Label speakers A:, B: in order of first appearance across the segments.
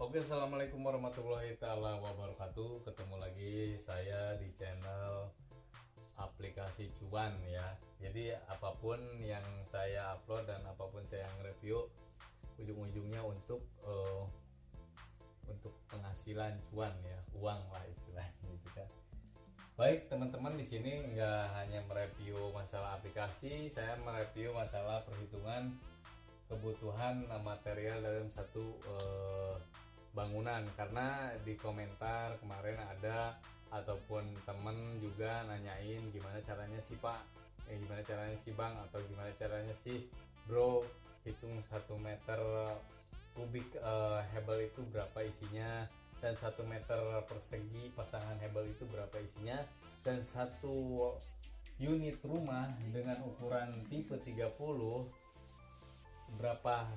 A: Oke, assalamualaikum warahmatullahi taala wabarakatuh. Ketemu lagi saya di channel aplikasi cuan ya. Jadi apapun yang saya upload dan apapun saya nge-review, ujung-ujungnya untuk penghasilan cuan ya, uang lah istilahnya gitu kan. Baik teman-teman, di sini nggak hanya mereview masalah aplikasi, saya mereview masalah perhitungan kebutuhan material dalam satu bangunan. Karena di komentar kemarin ada ataupun temen juga nanyain gimana caranya sih Pak, gimana caranya sih Bang, atau gimana caranya sih Bro hitung 1 meter kubik hebel itu berapa isinya, dan 1 meter persegi pasangan hebel itu berapa isinya, dan satu unit rumah dengan ukuran tipe 30 berapa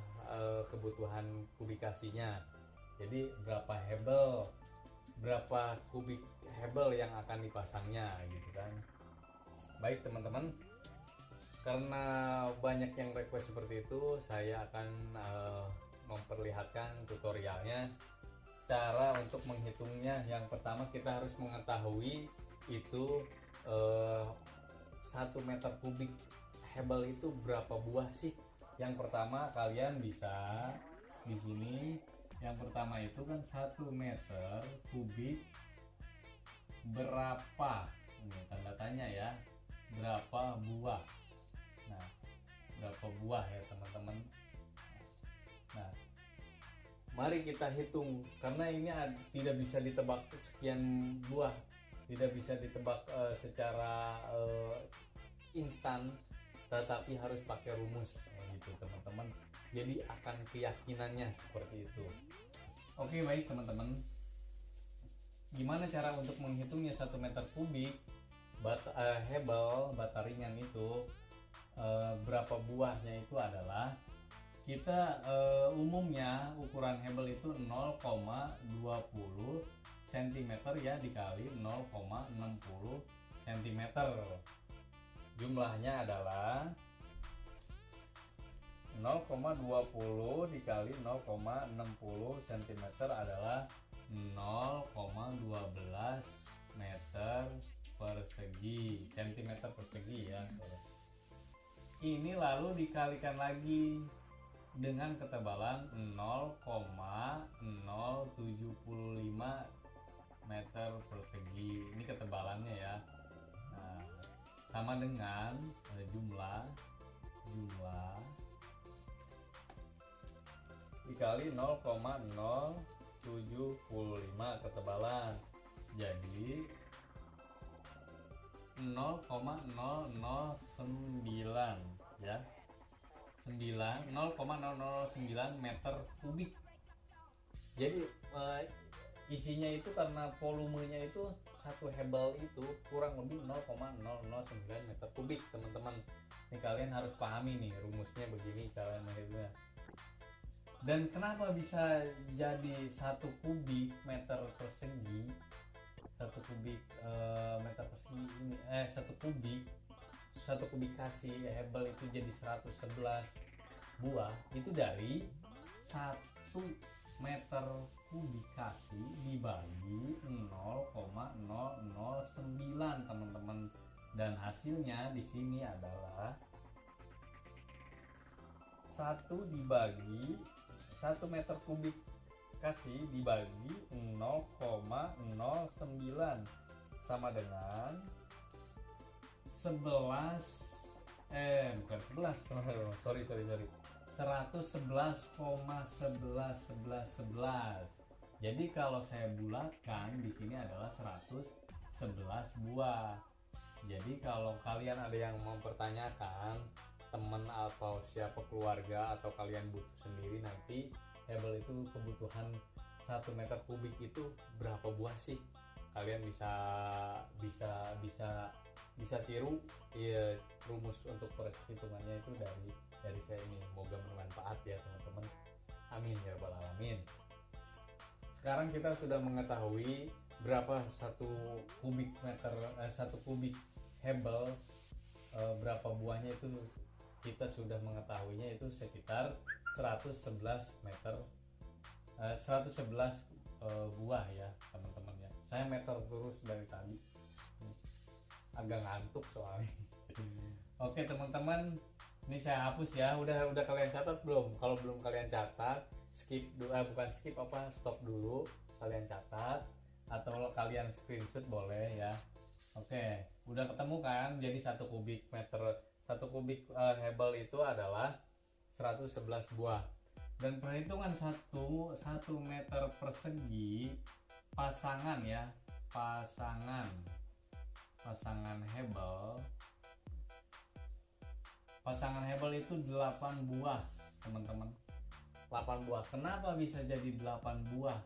A: kebutuhan kubikasinya. Jadi berapa hebel, berapa kubik hebel yang akan dipasangnya gitu kan. Baik teman-teman, karena banyak yang request seperti itu, saya akan memperlihatkan tutorialnya, cara untuk menghitungnya. Yang pertama kita harus mengetahui itu 1 meter kubik hebel itu berapa buah sih. Yang pertama kalian bisa di sini, yang pertama itu kan 1 meter kubik berapa, ini tanda tanya ya, berapa buah. Nah, berapa buah ya teman-teman. Nah, mari kita hitung, karena ini tidak bisa ditebak sekian buah, tidak bisa ditebak secara instan, tetapi harus pakai rumus gitu teman-teman. Jadi akan keyakinannya seperti itu. Oke, baik teman-teman, gimana cara untuk menghitungnya 1 meter kubik hebel bata ringan itu berapa buahnya? Itu adalah kita umumnya ukuran hebel itu 0,20 cm ya dikali 0,60 cm. Jumlahnya adalah 0,20 dikali 0,60 cm adalah 0,12 meter persegi, cm persegi ya. Ini lalu dikalikan lagi dengan ketebalan 0,075 meter persegi. Ini ketebalannya ya. Nah, sama dengan jumlah dikali 0,075 ketebalan, jadi 0,009 ya, 0,009 meter kubik. Jadi isinya itu karena volumenya itu satu hebel itu kurang lebih 0,009 meter kubik teman-teman. Ini kalian harus pahami nih rumusnya, begini cara menghitungnya. Dan kenapa bisa jadi 1 kubik meter persegi, 1 kubik meter persegi ini, 1 kubikasi hebel itu jadi 111 buah, itu dari 1 meter kubikasi dibagi 0,009 teman-teman, dan hasilnya di sini adalah 1 dibagi 1 meter kubik kasih dibagi 0,09 sama dengan 111,11. Jadi kalau saya bulatkan di sini adalah 111 buah. Jadi kalau kalian ada yang mempertanyakan, teman atau siapa keluarga atau kalian butuh sendiri nanti hebel itu kebutuhan 1 meter kubik itu berapa buah sih, kalian bisa tiru ya, rumus untuk perhitungannya itu dari saya ini. Semoga bermanfaat ya teman-teman, amin ya rabbal alamin. Sekarang kita sudah mengetahui berapa 1 kubik meter, 1 kubik hebel berapa buahnya, itu kita sudah mengetahuinya itu sekitar 111 meter 111 buah ya teman-teman ya. Saya meter terus dari tadi, agak ngantuk soalnya. Oke teman-teman, ini saya hapus ya. Udah kalian catat belum? Kalau belum kalian catat, skip dulu, bukan skip apa, stop dulu. Kalian catat atau kalian screenshot boleh ya. Oke, udah ketemu kan? Jadi 1 kubik meter, 1 kubik hebel itu adalah 111 buah. Dan perhitungan 1 meter persegi pasangan ya, pasangan hebel. Pasangan hebel itu 8 buah, teman-teman. 8 buah. Kenapa bisa jadi 8 buah?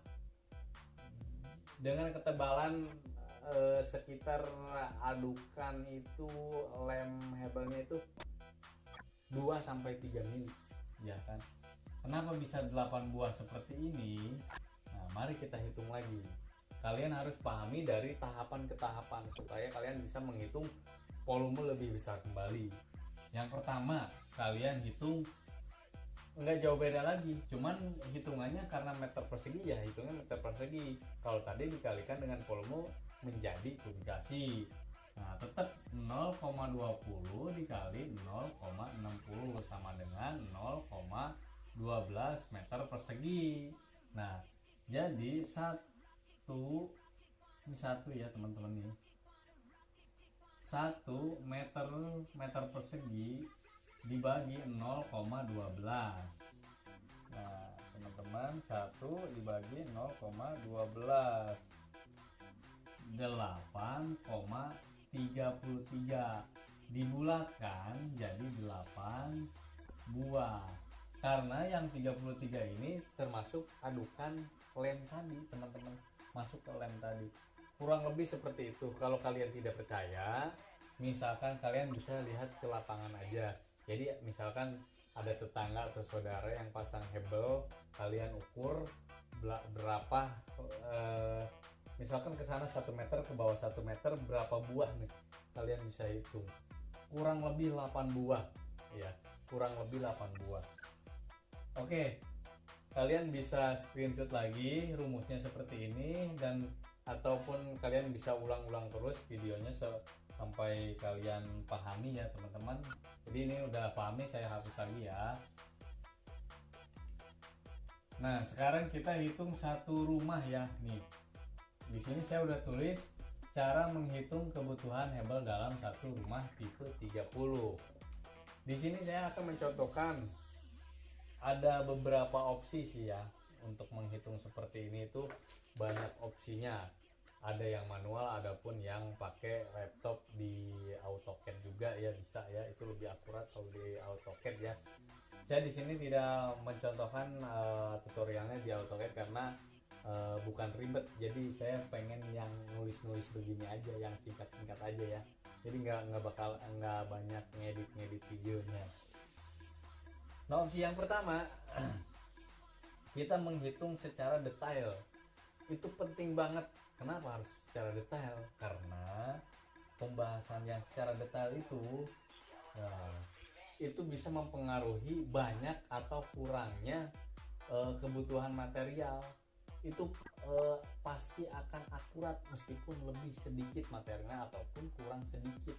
A: Dengan ketebalan sekitar adukan itu, lem hebelnya itu 2 sampai 3 mili, ya kan? Kenapa bisa 8 buah seperti ini? Nah, mari kita hitung lagi. Kalian harus pahami dari tahapan ke tahapan supaya kalian bisa menghitung volume lebih besar kembali. Yang pertama, kalian hitung nggak jauh beda lagi, cuman hitungannya karena meter persegi ya hitungnya meter persegi. Kalau tadi dikalikan dengan volume menjadi kubikasi. Nah, tetap 0,20 dikali 0,60 sama dengan 0,12 meter persegi. Nah, jadi ini satu ya teman-teman nih. 1 meter persegi dibagi 0,12. Nah, teman-teman, 1 dibagi 0,12 8,33 dibulatkan jadi 8 buah. Karena yang 33 ini termasuk adukan lem tadi, teman-teman. Masuk ke lem tadi. Kurang lebih seperti itu. Kalau kalian tidak percaya, misalkan kalian bisa lihat ke lapangan aja. Jadi misalkan ada tetangga atau saudara yang pasang hebel, kalian ukur berapa, misalkan ke sana 1 meter, ke bawah 1 meter, berapa buah nih, kalian bisa hitung. Kurang lebih 8 buah ya, kurang lebih 8 buah. Oke, kalian bisa screenshot lagi rumusnya seperti ini, dan ataupun kalian bisa ulang-ulang terus videonya sampai kalian pahami ya teman-teman. Jadi ini udah pahami, saya hapus lagi ya. Nah, sekarang kita hitung satu rumah ya nih. Di sini saya udah tulis cara menghitung kebutuhan hebel dalam satu rumah tipe 30. Di sini saya akan mencontohkan ada beberapa opsi sih ya untuk menghitung seperti ini. Itu banyak opsinya, ada yang manual, adapun yang pakai laptop di AutoCAD juga ya bisa ya, itu lebih akurat kalau di AutoCAD ya. Saya di sini tidak mencontohkan tutorialnya di AutoCAD karena bukan ribet, jadi saya pengen yang nulis-nulis begini aja, yang singkat-singkat aja ya. Jadi nggak banyak ngedit videonya. Nah, opsi yang pertama, kita menghitung secara detail. Itu penting banget. Kenapa harus secara detail? Karena pembahasan yang secara detail itu bisa mempengaruhi banyak atau kurangnya kebutuhan material. Itu pasti akan akurat meskipun lebih sedikit materialnya ataupun kurang sedikit.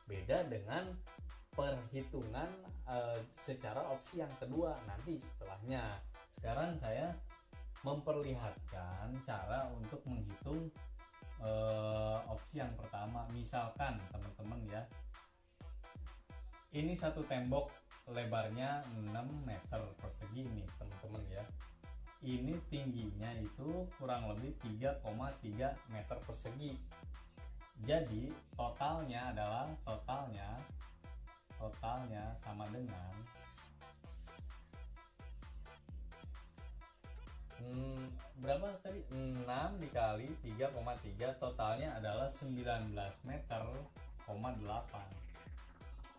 A: Beda dengan perhitungan secara opsi yang kedua nanti setelahnya. Sekarang saya memperlihatkan cara untuk menghitung opsi yang pertama. Misalkan teman-teman ya, ini satu tembok lebarnya 6 meter persegi nih teman-teman ya. Ini tingginya itu kurang lebih 3,3 meter persegi. Jadi totalnya sama dengan berapa tadi? 6 dikali 3,3, totalnya adalah 19 meter, 8.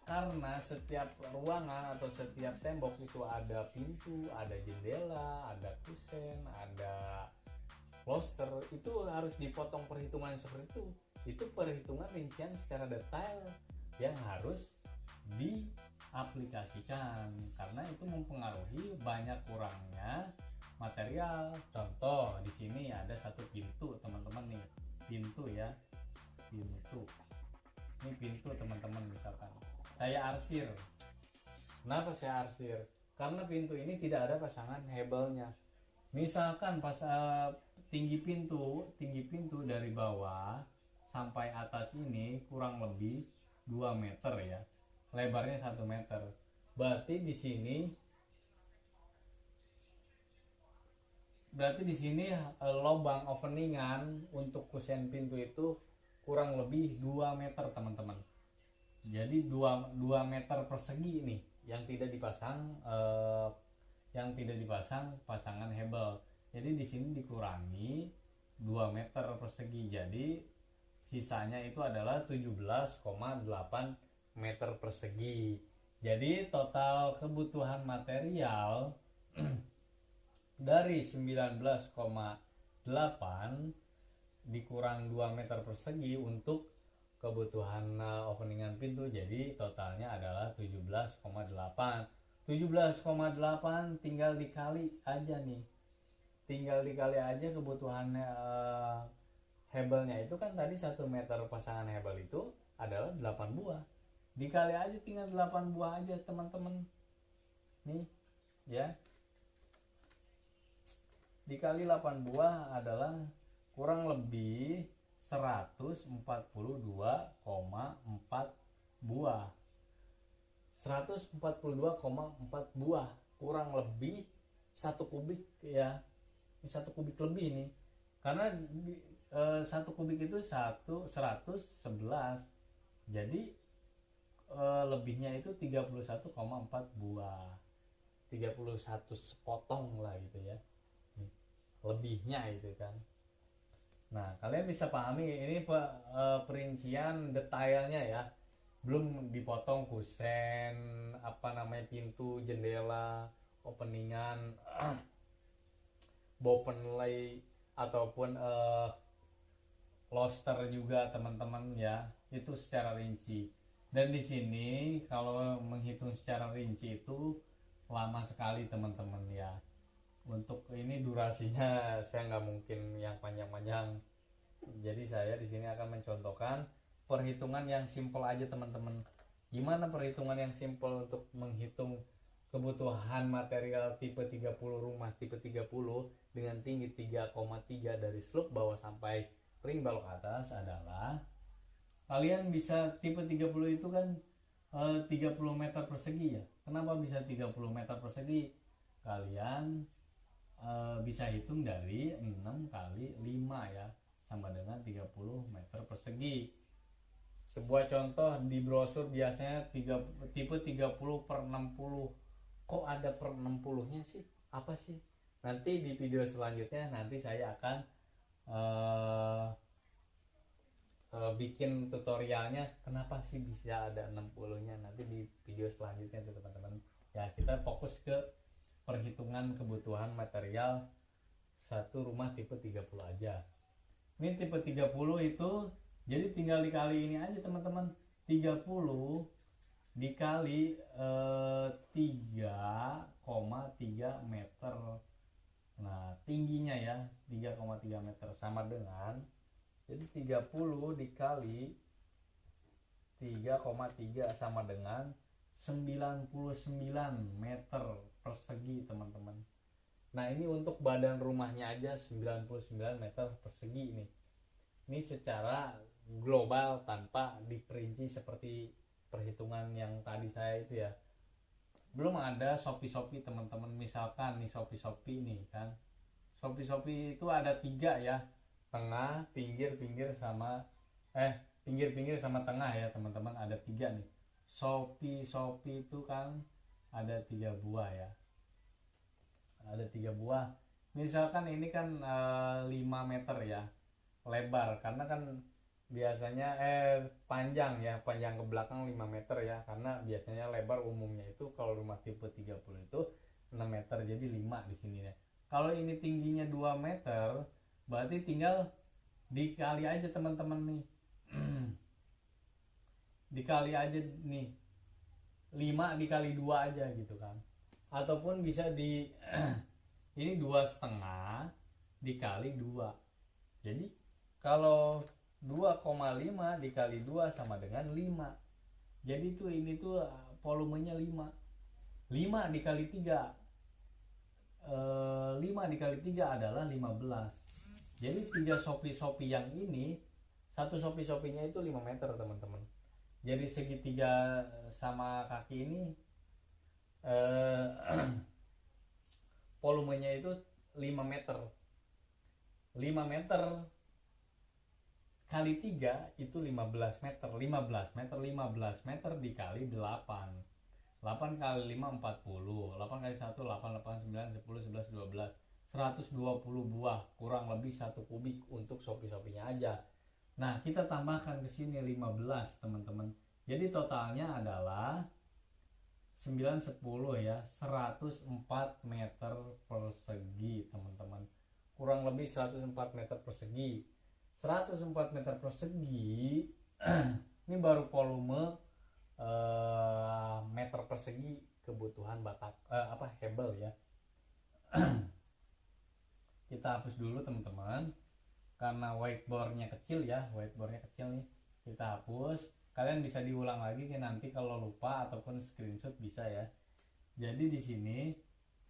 A: Karena setiap ruangan atau setiap tembok itu ada pintu, ada jendela, ada kusen, ada poster, itu harus dipotong perhitungan seperti itu. Itu perhitungan rincian secara detail yang harus diaplikasikan, karena itu mempengaruhi banyak kurangnya materi material. Contoh di sini ada satu pintu teman-teman nih, pintu ya, pintu. Ini pintu teman-teman, misalkan saya arsir. Kenapa saya arsir? Karena pintu ini tidak ada pasangan hebelnya. Misalkan pas tinggi pintu dari bawah sampai atas ini kurang lebih 2 meter ya, lebarnya 1 meter. Berarti di sini lubang openingan untuk kusen pintu itu kurang lebih 2 meter teman-teman. Jadi 2 meter persegi nih yang tidak dipasang pasangan hebel. Jadi di sini dikurangi 2 meter persegi. Jadi sisanya itu adalah 17,8 meter persegi. Jadi total kebutuhan material dari 19,8 dikurang 2 meter persegi untuk kebutuhan openingan pintu, jadi totalnya adalah 17,8. 17,8 tinggal dikali aja nih. Tinggal dikali aja kebutuhan hebelnya itu kan tadi 1 meter pasangan hebel itu adalah 8 buah. Dikali aja tinggal 8 buah aja teman-teman. Nih ya. Dikali 8 buah adalah kurang lebih 142,4 buah. 142,4 buah kurang lebih 1 kubik ya. 1 kubik lebih nih. Karena 1 kubik itu 111. Jadi lebihnya itu 31,4 buah. 31 sepotong lah gitu ya. Lebihnya itu kan. Nah, kalian bisa pahami ini perincian detailnya ya. Belum dipotong kusen, pintu, jendela, openingan, bopenlay ataupun loster juga teman-teman ya. Itu secara rinci. Dan di sini kalau menghitung secara rinci itu lama sekali teman-teman ya. Untuk ini durasinya saya nggak mungkin yang panjang-panjang. Jadi saya di sini akan mencontohkan perhitungan yang simpel aja teman-teman. Gimana perhitungan yang simpel untuk menghitung kebutuhan material tipe 30 rumah tipe 30 dengan tinggi 3,3 dari slope bawah sampai ring balok atas adalah kalian bisa tipe 30 itu kan 30 meter persegi ya. Kenapa bisa 30 meter persegi? Kalian bisa hitung dari 6 kali 5 ya, sama dengan 30 meter persegi. Sebuah contoh di brosur biasanya tipe 30 per 60. Kok ada per 60 nya sih? Apa sih? Nanti di video selanjutnya nanti saya akan bikin tutorialnya kenapa sih bisa ada 60 nya, nanti di video selanjutnya tuh teman-teman ya. Kita fokus ke perhitungan kebutuhan material satu rumah tipe 30 aja. Ini tipe 30 itu jadi tinggal dikali ini aja teman-teman. 30 dikali 3,3 meter. Nah, tingginya ya 3,3 meter sama dengan, jadi 30 dikali 3,3 sama dengan 99 meter persegi teman-teman. Nah, ini untuk badan rumahnya aja 99 meter persegi ini. Ini secara global tanpa diperinci seperti perhitungan yang tadi saya itu ya. Belum ada Shopee teman-teman. Misalkan nih Shopee nih kan. Shopee itu ada 3 ya. Tengah, pinggir sama pinggir sama tengah ya teman-teman, ada 3 nih. Shopee itu kan ada 3 buah ya. Ada 3 buah. Misalkan ini kan 5 meter ya lebar, karena kan biasanya panjang ya, panjang ke belakang 5 meter ya, karena biasanya lebar umumnya itu kalau rumah tipe 30 itu 6 meter, jadi 5 di sini ya. Kalau ini tingginya 2 meter, berarti tinggal dikali aja teman-teman nih. Dikali aja nih 5 dikali 2 aja gitu kan. Ataupun bisa ini 2,5 dikali 2. Jadi kalau 2,5 dikali 2 sama dengan 5. Jadi ini tuh volumenya 5. 5 dikali 3 5 dikali 3 adalah 15. Jadi 3 Shopee yang ini, satu Shopee-nya itu 5 meter teman-teman. Jadi segitiga sama kaki ini volumenya itu 5 meter. 5 meter kali 3 itu 15 meter. 15 meter dikali 8. 8 kali 5 40. 8 kali 1 8, 8, 9, 10, 11, 12. 120 buah, kurang lebih 1 kubik untuk Shopee-nya aja. Nah, kita tambahkan ke sini 15, teman-teman. Jadi totalnya adalah 9 10 ya, 104 meter persegi, teman-teman. Kurang lebih 104 meter persegi. 104 meter persegi ini baru volume meter persegi kebutuhan hebel ya. Kita hapus dulu teman-teman, karena whiteboardnya kecil ya, nih kita hapus. Kalian bisa diulang lagi nanti kalau lupa ataupun screenshot bisa ya. Jadi di sini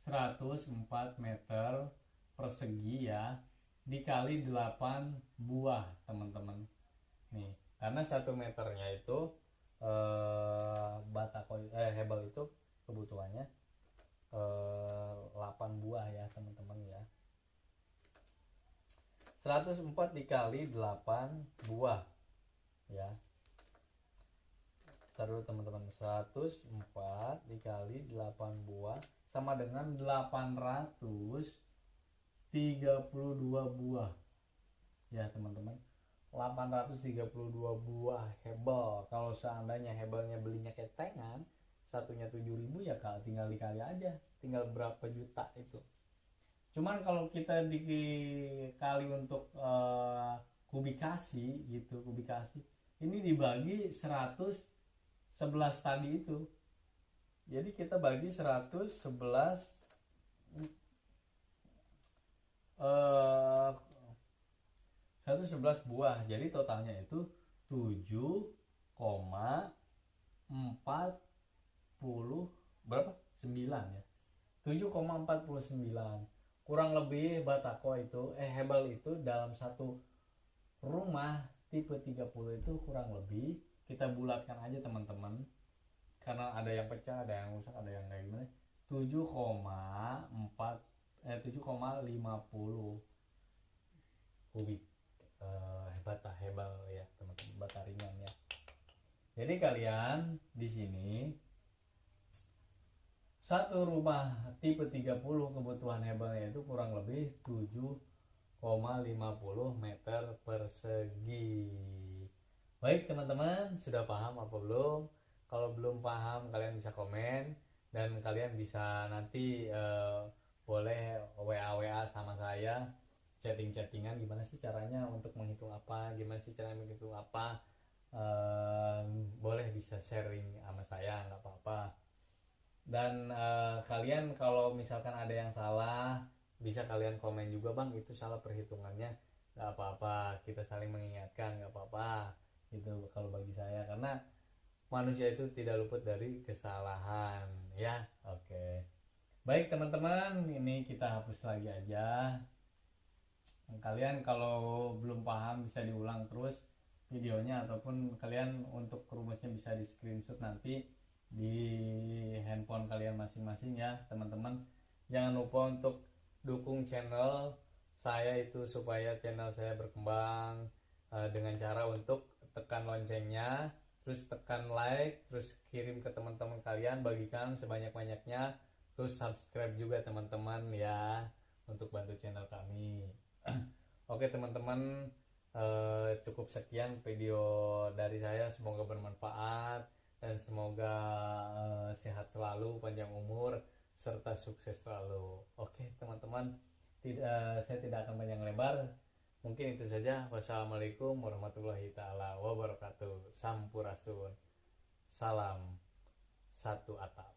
A: 104 meter persegi ya, dikali 8 buah teman-teman. Nih, karena 1 meternya itu hebel itu kebutuhannya 8 buah ya teman-teman ya. 104 dikali 8 buah ya. Taruh teman-teman, 104 dikali 8 buah sama dengan 832 buah ya teman-teman. 832 buah hebel. Kalau seandainya hebelnya belinya ketengan, satunya 7.000 ya, kalau tinggal dikali aja, tinggal berapa juta itu. Cuman kalau kita dikali untuk kubikasi gitu, ini dibagi 111 tadi itu. Jadi kita bagi 111 buah. Jadi totalnya itu 7,40 berapa? 9 ya. 7,49. Kurang lebih batako itu hebel itu dalam satu rumah tipe 30 itu kurang lebih, kita bulatkan aja teman-teman, karena ada yang pecah, ada yang rusak, ada yang kayak gimana, 7,50 kubik hebel ya teman-teman, bata ringan ya. Jadi kalian di sini satu rumah tipe 30 kebutuhan hebelnya itu kurang lebih 7,50 meter persegi. Baik teman-teman, sudah paham apa belum? Kalau belum paham kalian bisa komen, dan kalian bisa nanti boleh WA sama saya, chattingan gimana sih caranya untuk menghitung apa, boleh bisa sharing sama saya, nggak apa-apa. Dan kalian kalau misalkan ada yang salah, bisa kalian komen juga, bang itu salah perhitungannya, nggak apa-apa, kita saling mengingatkan, nggak apa-apa gitu kalau bagi saya, karena manusia itu tidak luput dari kesalahan ya. Oke, baik teman-teman, ini kita hapus lagi aja. Kalian kalau belum paham bisa diulang terus videonya, ataupun kalian untuk rumusnya bisa di screenshot nanti di handphone kalian masing-masing ya teman-teman. Jangan lupa untuk dukung channel saya itu supaya channel saya berkembang dengan cara untuk tekan loncengnya, terus tekan like, terus kirim ke teman-teman kalian, bagikan sebanyak-banyaknya, terus subscribe juga teman-teman ya, untuk bantu channel kami. Oke teman-teman, cukup sekian video dari saya, semoga bermanfaat dan semoga sehat selalu, panjang umur, serta sukses selalu. Oke teman-teman, saya tidak akan panjang lebar, mungkin itu saja. Wassalamualaikum warahmatullahi taala wabarakatuh. Sampurasun, salam satu atap.